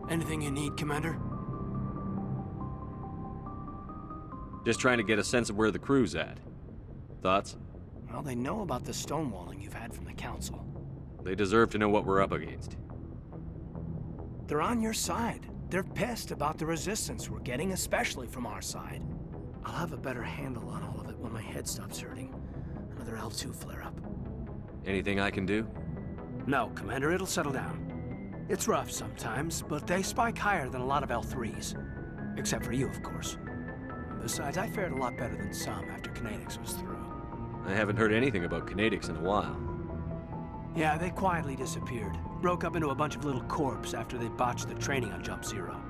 Anything you need, Commander? Just trying to get a sense of where the crew's at. Thoughts? Well, they know about the stonewalling you've had from the Council. They deserve to know what we're up against. They're on your side. They're pissed about the resistance we're getting, especially from our side. I'll have a better handle on all of it when my head stops hurting. Another L2 flare-up. Anything I can do? No, Commander, it'll settle down. It's rough sometimes, but they spike higher than a lot of L3s. Except for you, of course. Besides, I fared a lot better than some after Kinetics was through. I haven't heard anything about Kinetics in a while. Yeah, they quietly disappeared. Broke up into a bunch of little corps after they botched the training on Jump Zero.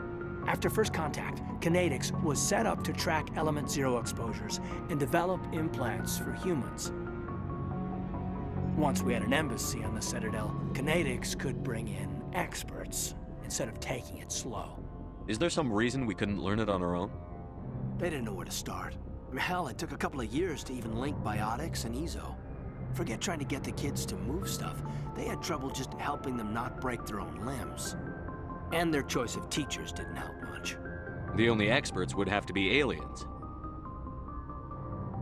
After first contact, Kinetics was set up to track Element Zero exposures and develop implants for humans. Once we had an embassy on the Citadel, Kinetics could bring in experts instead of taking it slow. Is there some reason we couldn't learn it on our own? They didn't know where to start. Hell, it took a couple of years to even link Biotics and Ezo. Forget trying to get the kids to move stuff. They had trouble just helping them not break their own limbs. And their choice of teachers didn't help much. The only experts would have to be aliens.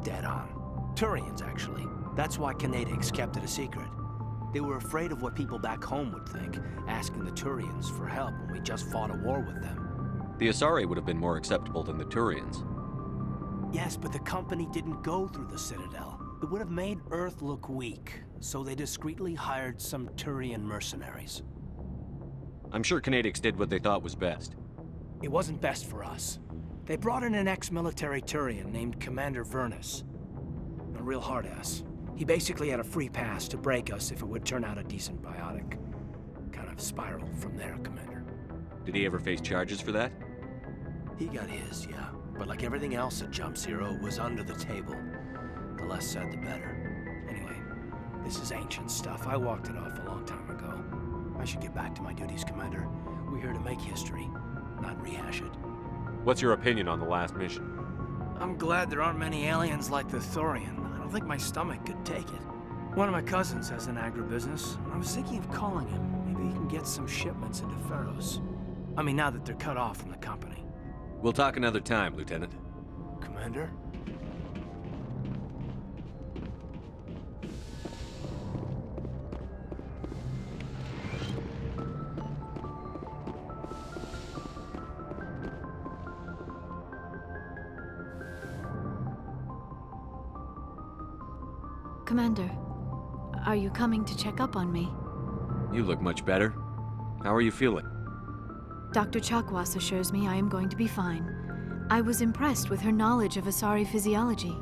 Dead on. Turians, actually. That's why Kinetics kept it a secret. They were afraid of what people back home would think, asking the Turians for help when we just fought a war with them. The Asari would have been more acceptable than the Turians. Yes, but the company didn't go through the Citadel. It would have made Earth look weak, so they discreetly hired some Turian mercenaries. I'm sure Kinetics did what they thought was best. It wasn't best for us. They brought in an ex-military Turian named Commander Vernus. A real hard-ass. He basically had a free pass to break us if it would turn out a decent biotic. Kind of spiraled from there, Commander. Did he ever face charges for that? He got his, yeah. But like everything else at Jump Zero, it was under the table. The less said, the better. Anyway, this is ancient stuff. I walked it off a long time ago. I should get back to my duties, Commander. We're here to make history, not rehash it. What's your opinion on the last mission? I'm glad there aren't many aliens like the Thorian. I don't think my stomach could take it. One of my cousins has an agribusiness. I was thinking of calling him. Maybe he can get some shipments into Feros. I mean, now that they're cut off from the company. We'll talk another time, Lieutenant. Commander? Commander, are you coming to check up on me? You look much better. How are you feeling? Dr. Chakwas assures me I am going to be fine. I was impressed with her knowledge of Asari physiology.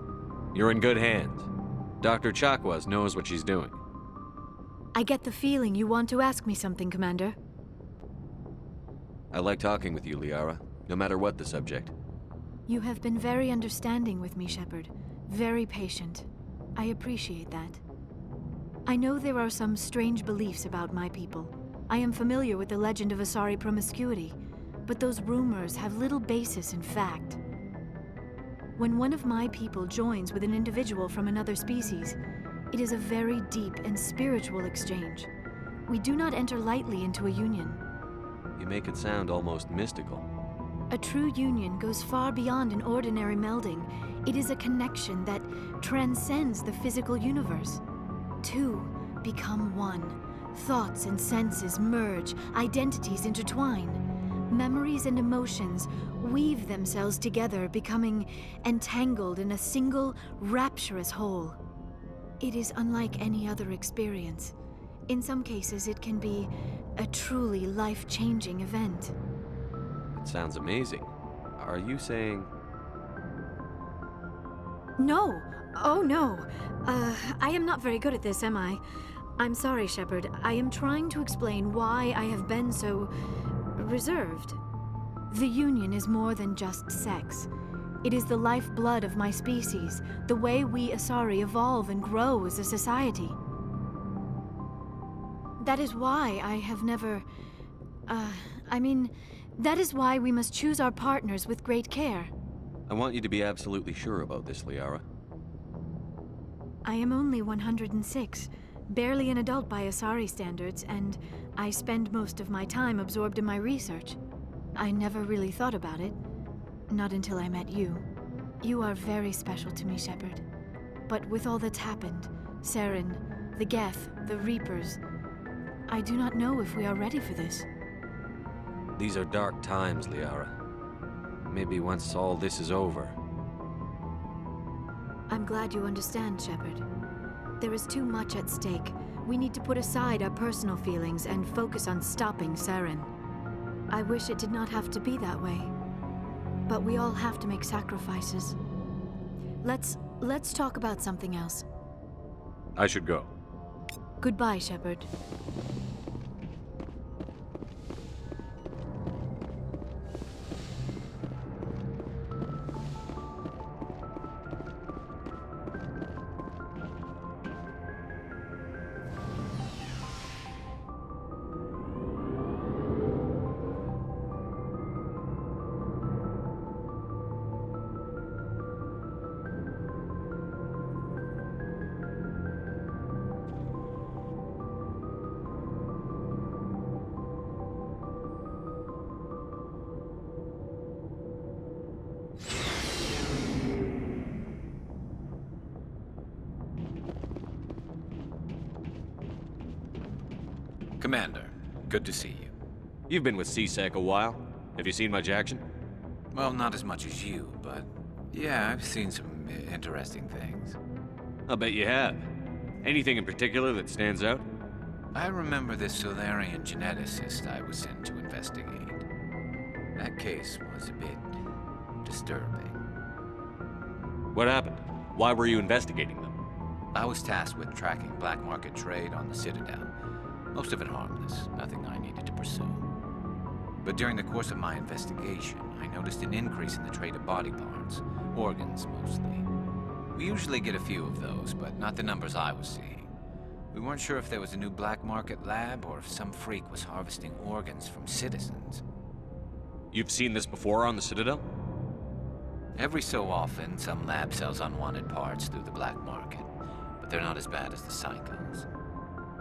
You're in good hands. Dr. Chakwas knows what she's doing. I get the feeling you want to ask me something, Commander. I like talking with you, Liara, no matter what the subject. You have been very understanding with me, Shepard. Very patient. I appreciate that. I know there are some strange beliefs about my people. I am familiar with the legend of Asari promiscuity, but those rumors have little basis in fact. When one of my people joins with an individual from another species, it is a very deep and spiritual exchange. We do not enter lightly into a union. You make it sound almost mystical. A true union goes far beyond an ordinary melding. It is a connection that transcends the physical universe. Two become one. Thoughts and senses merge, identities intertwine. Memories and emotions weave themselves together, becoming entangled in a single, rapturous whole. It is unlike any other experience. In some cases, it can be a truly life-changing event. It sounds amazing. Are you saying... No! Oh, no. I am not very good at this, am I? I'm sorry, Shepard. I am trying to explain why I have been so... reserved. The Union is more than just sex. It is the lifeblood of my species, the way we Asari evolve and grow as a society. That is why I have never... that is why we must choose our partners with great care. I want you to be absolutely sure about this, Liara. I am only 106. Barely an adult by Asari standards, and I spend most of my time absorbed in my research. I never really thought about it. Not until I met you. You are very special to me, Shepard. But with all that's happened, Saren, the Geth, the Reapers, I do not know if we are ready for this. These are dark times, Liara. Maybe once all this is over. I'm glad you understand, Shepard. There is too much at stake. We need to put aside our personal feelings and focus on stopping Saren. I wish it did not have to be that way. But we all have to make sacrifices. Let's talk about something else. I should go. Goodbye, Shepard. Commander, good to see you. You've been with C-Sec a while. Have you seen much action? Well, not as much as you, but yeah, I've seen some interesting things. I'll bet you have. Anything in particular that stands out? I remember this Solarian geneticist I was sent to investigate. That case was a bit disturbing. What happened? Why were you investigating them? I was tasked with tracking black market trade on the Citadel. Most of it harmless, nothing I needed to pursue. But during the course of my investigation, I noticed an increase in the trade of body parts, organs mostly. We usually get a few of those, but not the numbers I was seeing. We weren't sure if there was a new black market lab or if some freak was harvesting organs from citizens. You've seen this before on the Citadel? Every so often, some lab sells unwanted parts through the black market, but they're not as bad as the Psychos.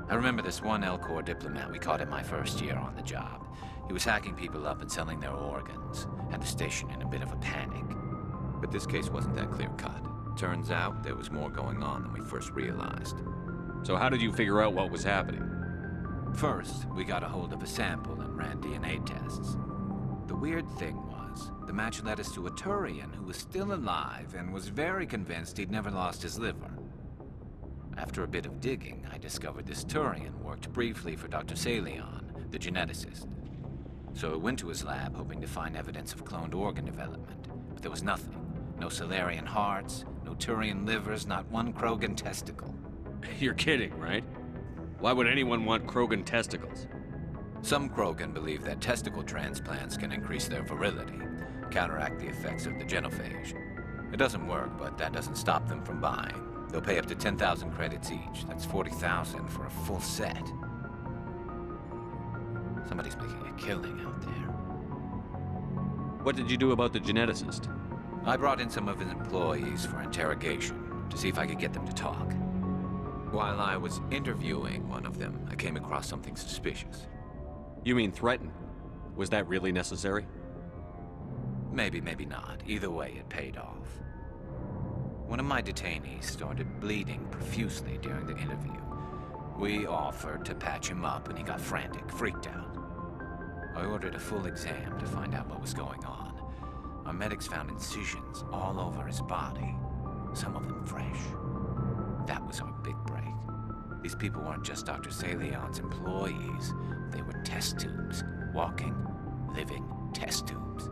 I remember this one Elcor diplomat we caught in my first year on the job. He was hacking people up and selling their organs, had the station in a bit of a panic. But this case wasn't that clear-cut. Turns out there was more going on than we first realized. So how did you figure out what was happening? First, we got a hold of a sample and ran DNA tests. The weird thing was, the match led us to a Turian who was still alive and was very convinced he'd never lost his liver. After a bit of digging, I discovered this Turian worked briefly for Dr. Salion, the geneticist. So I went to his lab hoping to find evidence of cloned organ development, but there was nothing. No Solarian hearts, no Turian livers, not one Krogan testicle. You're kidding, right? Why would anyone want Krogan testicles? Some Krogan believe that testicle transplants can increase their virility, counteract the effects of the genophage. It doesn't work, but that doesn't stop them from buying. They'll pay up to 10,000 credits each. That's 40,000 for a full set. Somebody's making a killing out there. What did you do about the geneticist? I brought in some of his employees for interrogation, to see if I could get them to talk. While I was interviewing one of them, I came across something suspicious. You mean threaten? Was that really necessary? Maybe, maybe not. Either way, it paid off. One of my detainees started bleeding profusely during the interview. We offered to patch him up and he got frantic, freaked out. I ordered a full exam to find out what was going on. Our medics found incisions all over his body, some of them fresh. That was our big break. These people weren't just Dr. Salion's employees. They were test tubes. Walking, living test tubes.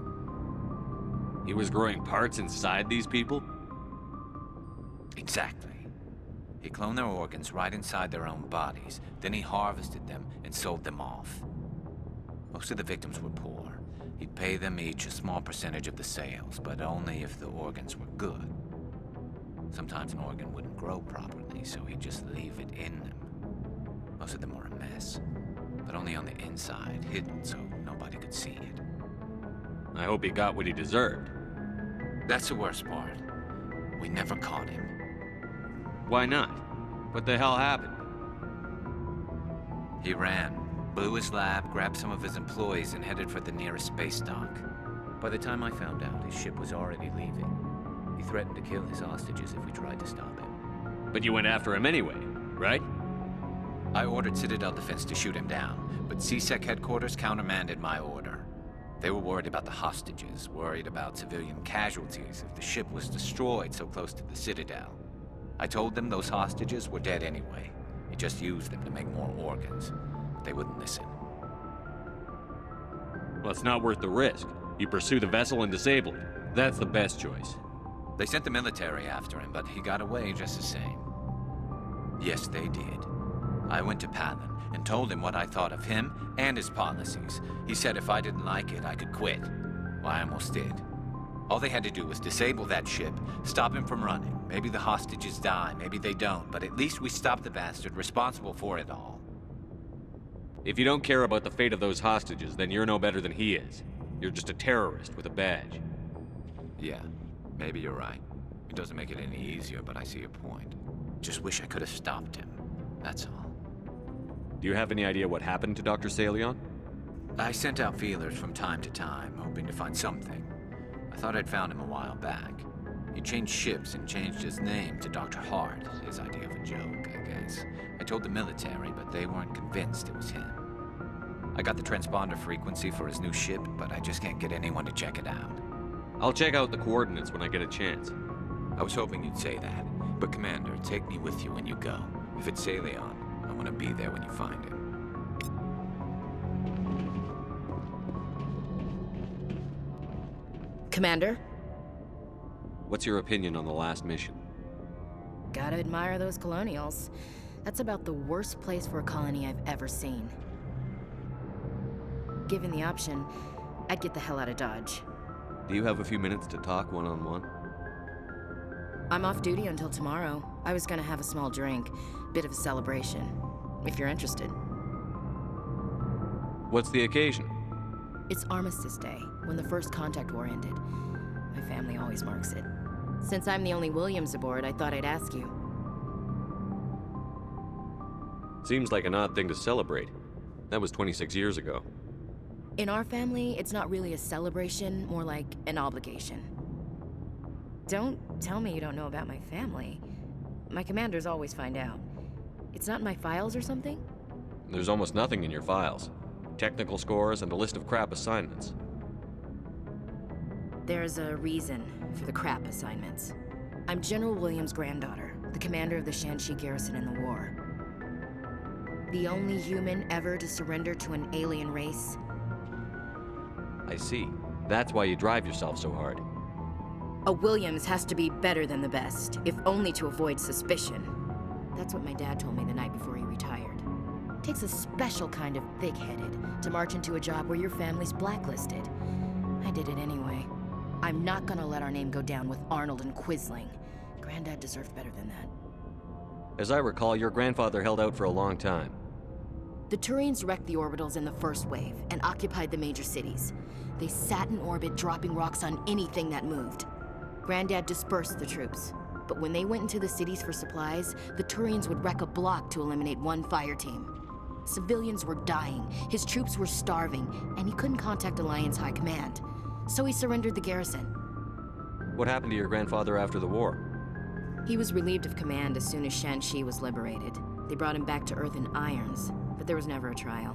He was growing parts inside these people? Exactly. He cloned their organs right inside their own bodies. Then he harvested them and sold them off. Most of the victims were poor. He'd pay them each a small percentage of the sales, but only if the organs were good. Sometimes an organ wouldn't grow properly, so he'd just leave it in them. Most of them were a mess, but only on the inside, hidden so nobody could see it. I hope he got what he deserved. That's the worst part. We never caught him. Why not? What the hell happened? He ran, blew his lab, grabbed some of his employees, and headed for the nearest space dock. By the time I found out, his ship was already leaving. He threatened to kill his hostages if we tried to stop him. But you went after him anyway, right? I ordered Citadel Defense to shoot him down, but CSEC headquarters countermanded my order. They were worried about the hostages, worried about civilian casualties if the ship was destroyed so close to the Citadel. I told them those hostages were dead anyway. He just used them to make more organs. But they wouldn't listen. Well, it's not worth the risk. You pursue the vessel and disable it. That's the best choice. They sent the military after him, but he got away just the same. Yes, they did. I went to Palin and told him what I thought of him and his policies. He said if I didn't like it, I could quit. Well, I almost did. All they had to do was disable that ship, stop him from running. Maybe the hostages die, maybe they don't, but at least we stopped the bastard responsible for it all. If you don't care about the fate of those hostages, then you're no better than he is. You're just a terrorist with a badge. Yeah, maybe you're right. It doesn't make it any easier, but I see your point. Just wish I could have stopped him. That's all. Do you have any idea what happened to Dr. Salion? I sent out feelers from time to time, hoping to find something. I thought I'd found him a while back. He changed ships and changed his name to Dr. Hart, his idea of a joke, I guess. I told the military, but they weren't convinced it was him. I got the transponder frequency for his new ship, but I just can't get anyone to check it out. I'll check out the coordinates when I get a chance. I was hoping you'd say that, but Commander, take me with you when you go. If it's Salion, I want to be there when you find him. Commander? What's your opinion on the last mission? Gotta admire those colonials. That's about the worst place for a colony I've ever seen. Given the option, I'd get the hell out of Dodge. Do you have a few minutes to talk one-on-one? I'm off duty until tomorrow. I was gonna have a small drink, bit of a celebration, if you're interested. What's the occasion? It's Armistice Day, when the first contact war ended. My family always marks it. Since I'm the only Williams aboard, I thought I'd ask you. Seems like an odd thing to celebrate. That was 26 years ago. In our family, it's not really a celebration, more like an obligation. Don't tell me you don't know about my family. My commanders always find out. It's not in my files or something? There's almost nothing in your files. Technical scores and a list of crap assignments. There's a reason for the crap assignments. I'm General Williams' granddaughter, the commander of the Shanxi garrison in the war. The only human ever to surrender to an alien race. I see. That's why you drive yourself so hard. A Williams has to be better than the best, if only to avoid suspicion. That's what my dad told me the night before he retired. Takes a special kind of thick-headed to march into a job where your family's blacklisted. I did it anyway. I'm not gonna let our name go down with Arnold and Quisling. Granddad deserved better than that. As I recall, your grandfather held out for a long time. The Turians wrecked the orbitals in the first wave and occupied the major cities. They sat in orbit, dropping rocks on anything that moved. Granddad dispersed the troops, but when they went into the cities for supplies, the Turians would wreck a block to eliminate one fire team. Civilians were dying, his troops were starving, and he couldn't contact Alliance High Command. So he surrendered the garrison. What happened to your grandfather after the war? He was relieved of command as soon as Shanxi was liberated. They brought him back to Earth in irons, but there was never a trial.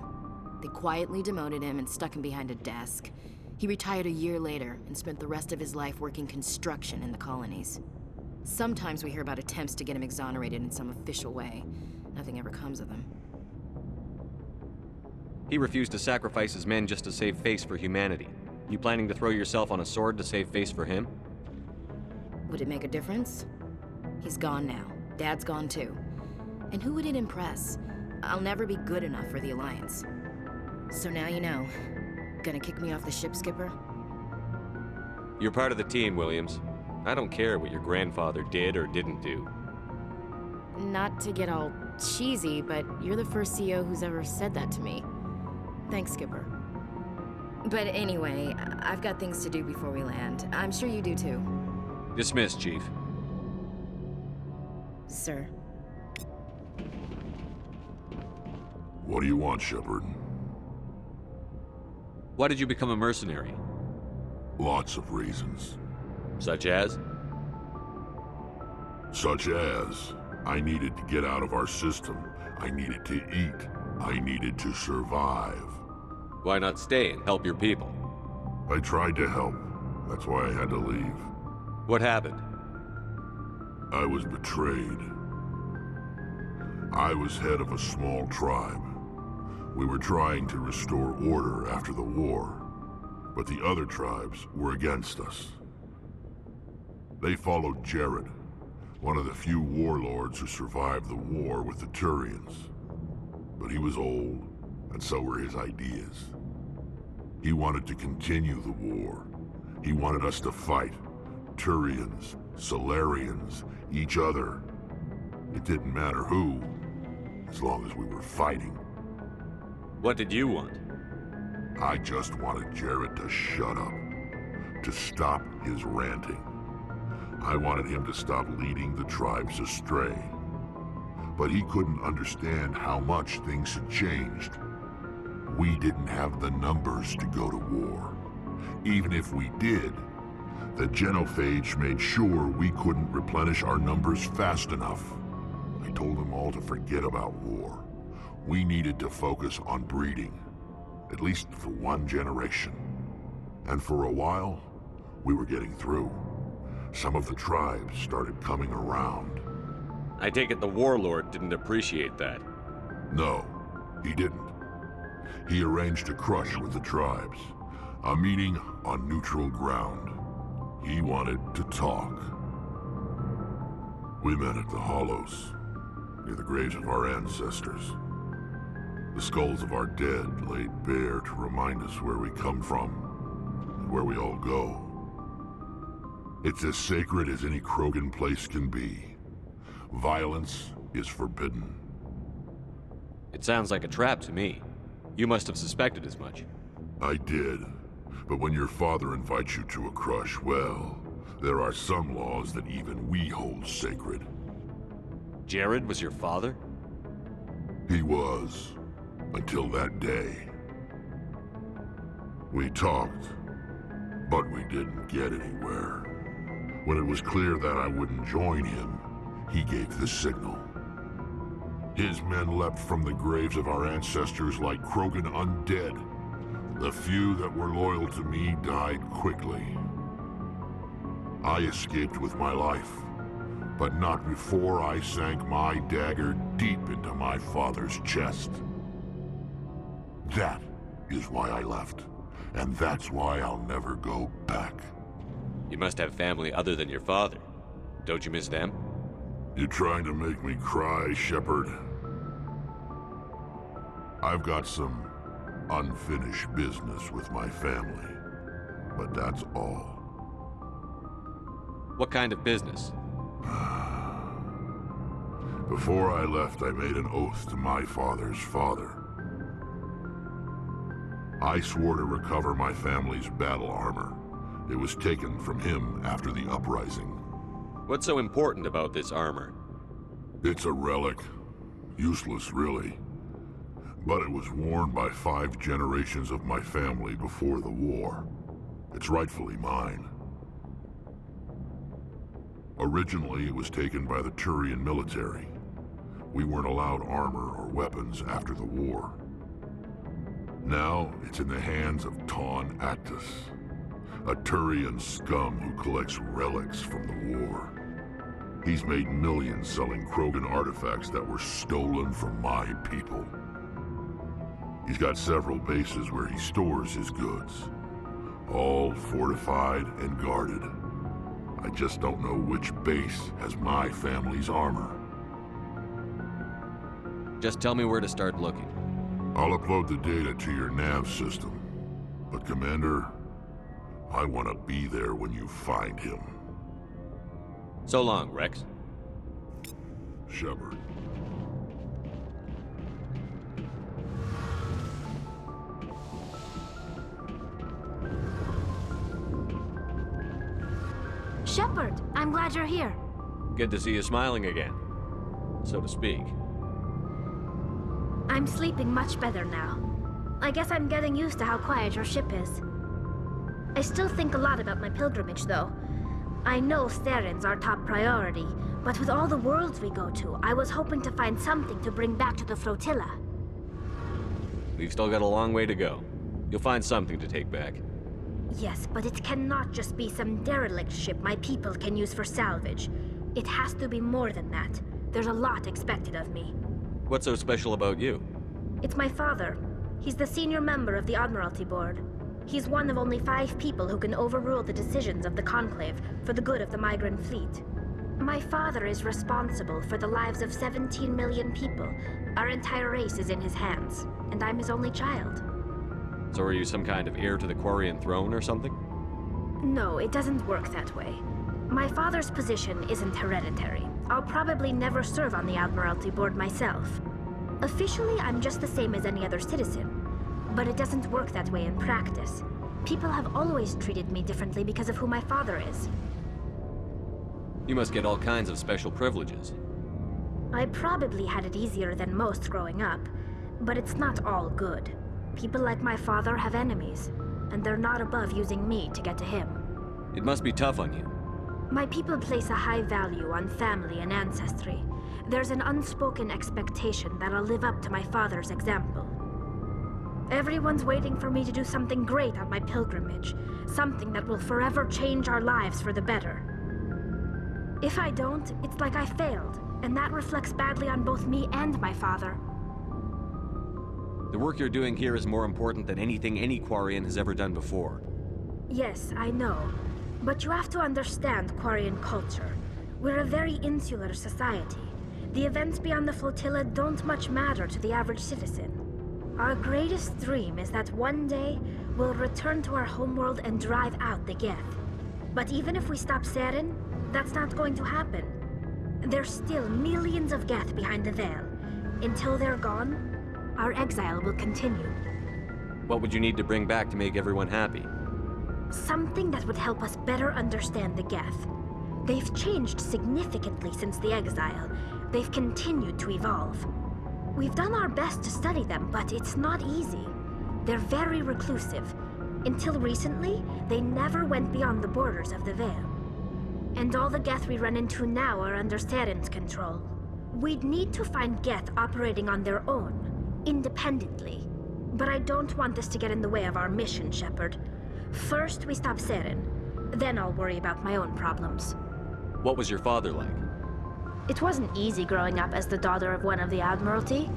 They quietly demoted him and stuck him behind a desk. He retired a year later and spent the rest of his life working construction in the colonies. Sometimes we hear about attempts to get him exonerated in some official way. Nothing ever comes of them. He refused to sacrifice his men just to save face for humanity. You planning to throw yourself on a sword to save face for him? Would it make a difference? He's gone now. Dad's gone too. And who would it impress? I'll never be good enough for the Alliance. So now you know. Gonna kick me off the ship, Skipper? You're part of the team, Williams. I don't care what your grandfather did or didn't do. Not to get all cheesy, but you're the first CEO who's ever said that to me. Thanks, Skipper. But anyway, I've got things to do before we land. I'm sure you do too. Dismissed, Chief. Sir. What do you want, Shepard? Why did you become a mercenary? Lots of reasons. Such as? Such as, I needed to get out of our system. I needed to eat. I needed to survive. Why not stay and help your people? I tried to help. That's why I had to leave. What happened? I was betrayed. I was head of a small tribe. We were trying to restore order after the war, but the other tribes were against us. They followed Jared, one of the few warlords who survived the war with the Turians. But he was old, and so were his ideas. He wanted to continue the war. He wanted us to fight. Turians, Solarians, each other. It didn't matter who, as long as we were fighting. What did you want? I just wanted Jared to shut up, to stop his ranting. I wanted him to stop leading the tribes astray. But he couldn't understand how much things had changed. We didn't have the numbers to go to war. Even if we did, the genophage made sure we couldn't replenish our numbers fast enough. I told them all to forget about war. We needed to focus on breeding, at least for one generation. And for a while, we were getting through. Some of the tribes started coming around. I take it the warlord didn't appreciate that. No, he didn't. He arranged a crush with the tribes, a meeting on neutral ground. He wanted to talk. We met at the Hollows, near the graves of our ancestors. The skulls of our dead laid bare to remind us where we come from and where we all go. It's as sacred as any Krogan place can be. Violence is forbidden. It sounds like a trap to me. You must have suspected as much. I did. But when your father invites you to a crush, well, there are some laws that even we hold sacred. Jared was your father? He was, until that day. We talked, but we didn't get anywhere. When it was clear that I wouldn't join him, he gave the signal. His men leapt from the graves of our ancestors like Krogan undead. The few that were loyal to me died quickly. I escaped with my life, but not before I sank my dagger deep into my father's chest. That is why I left, and that's why I'll never go back. You must have family other than your father. Don't you miss them? You trying to make me cry, Shepard? I've got some unfinished business with my family, but that's all. What kind of business? Before I left, I made an oath to my father's father. I swore to recover my family's battle armor. It was taken from him after the uprising. What's so important about this armor? It's a relic. Useless, really. But it was worn by 5 generations of my family before the war. It's rightfully mine. Originally, it was taken by the Turian military. We weren't allowed armor or weapons after the war. Now, it's in the hands of Taun Actus, a Turian scum who collects relics from the war. He's made millions selling Krogan artifacts that were stolen from my people. He's got several bases where he stores his goods, all fortified and guarded. I just don't know which base has my family's armor. Just tell me where to start looking. I'll upload the data to your nav system. But Commander, I want to be there when you find him. So long, Rex. Shepard. Shepard, I'm glad you're here. Good to see you smiling again, so to speak. I'm sleeping much better now. I guess I'm getting used to how quiet your ship is. I still think a lot about my pilgrimage, though. I know Steren's our top priority, but with all the worlds we go to, I was hoping to find something to bring back to the flotilla. We've still got a long way to go. You'll find something to take back. Yes, but it cannot just be some derelict ship my people can use for salvage. It has to be more than that. There's a lot expected of me. What's so special about you? It's my father. He's the senior member of the Admiralty Board. He's one of only 5 people who can overrule the decisions of the Conclave for the good of the migrant fleet. My father is responsible for the lives of 17 million people. Our entire race is in his hands, and I'm his only child. So are you some kind of heir to the Quarian throne or something? No, it doesn't work that way. My father's position isn't hereditary. I'll probably never serve on the Admiralty Board myself. Officially, I'm just the same as any other citizen. But it doesn't work that way in practice. People have always treated me differently because of who my father is. You must get all kinds of special privileges. I probably had it easier than most growing up, but it's not all good. People like my father have enemies, and they're not above using me to get to him. It must be tough on you. My people place a high value on family and ancestry. There's an unspoken expectation that I'll live up to my father's example. Everyone's waiting for me to do something great on my pilgrimage, something that will forever change our lives for the better. If I don't, it's like I failed, and that reflects badly on both me and my father. The work you're doing here is more important than anything any Quarian has ever done before. Yes, I know. But you have to understand Quarian culture. We're a very insular society. The events beyond the flotilla don't much matter to the average citizen. Our greatest dream is that one day we'll return to our homeworld and drive out the Geth. But even if we stop Seren, that's not going to happen. There's still millions of Geth behind the veil. Until they're gone, our exile will continue. What would you need to bring back to make everyone happy? Something that would help us better understand the Geth. They've changed significantly since the exile. They've continued to evolve. We've done our best to study them, but it's not easy. They're very reclusive. Until recently, they never went beyond the borders of the Veil. And all the Geth we run into now are under Seren's control. We'd need to find Geth operating on their own, independently. But I don't want this to get in the way of our mission, Shepard. First, we stop Seren. Then I'll worry about my own problems. What was your father like? It wasn't easy growing up as the daughter of one of the Admiralty.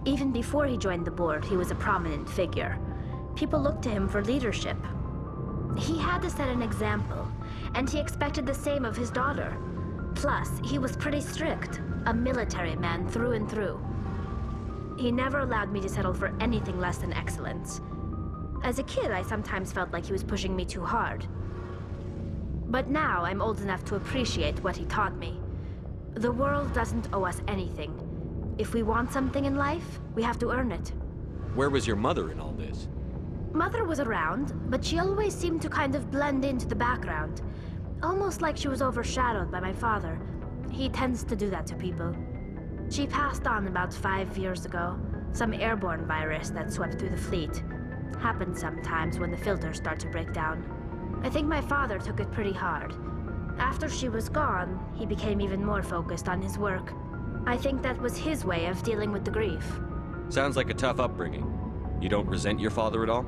Even before he joined the board, he was a prominent figure. People looked to him for leadership. He had to set an example, and he expected the same of his daughter. Plus, he was pretty strict, a military man through and through. He never allowed me to settle for anything less than excellence. As a kid, I sometimes felt like he was pushing me too hard. But now I'm old enough to appreciate what he taught me. The world doesn't owe us anything. If we want something in life, we have to earn it. Where was your mother in all this? Mother was around, but she always seemed to kind of blend into the background. Almost like she was overshadowed by my father. He tends to do that to people. She passed on about 5 years ago. Some airborne virus that swept through the fleet. Happens sometimes when the filters start to break down. I think my father took it pretty hard. After she was gone, he became even more focused on his work. I think that was his way of dealing with the grief. Sounds like a tough upbringing. You don't resent your father at all?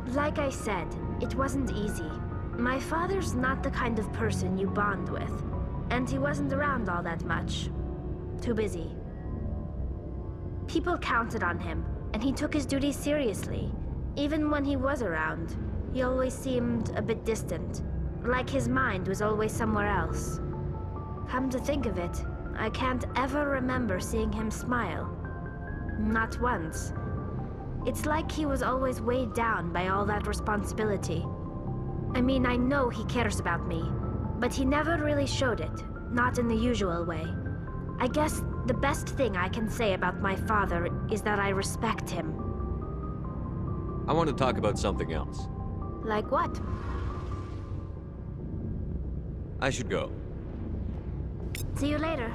Like I said, it wasn't easy. My father's not the kind of person you bond with. And he wasn't around all that much. Too busy. People counted on him, and he took his duties seriously. Even when he was around, he always seemed a bit distant. Like his mind was always somewhere else. Come to think of it, I can't ever remember seeing him smile. Not once. It's like he was always weighed down by all that responsibility. I mean, I know he cares about me, but he never really showed it, not in the usual way. I guess the best thing I can say about my father is that I respect him. I want to talk about something else. Like what? I should go. See you later.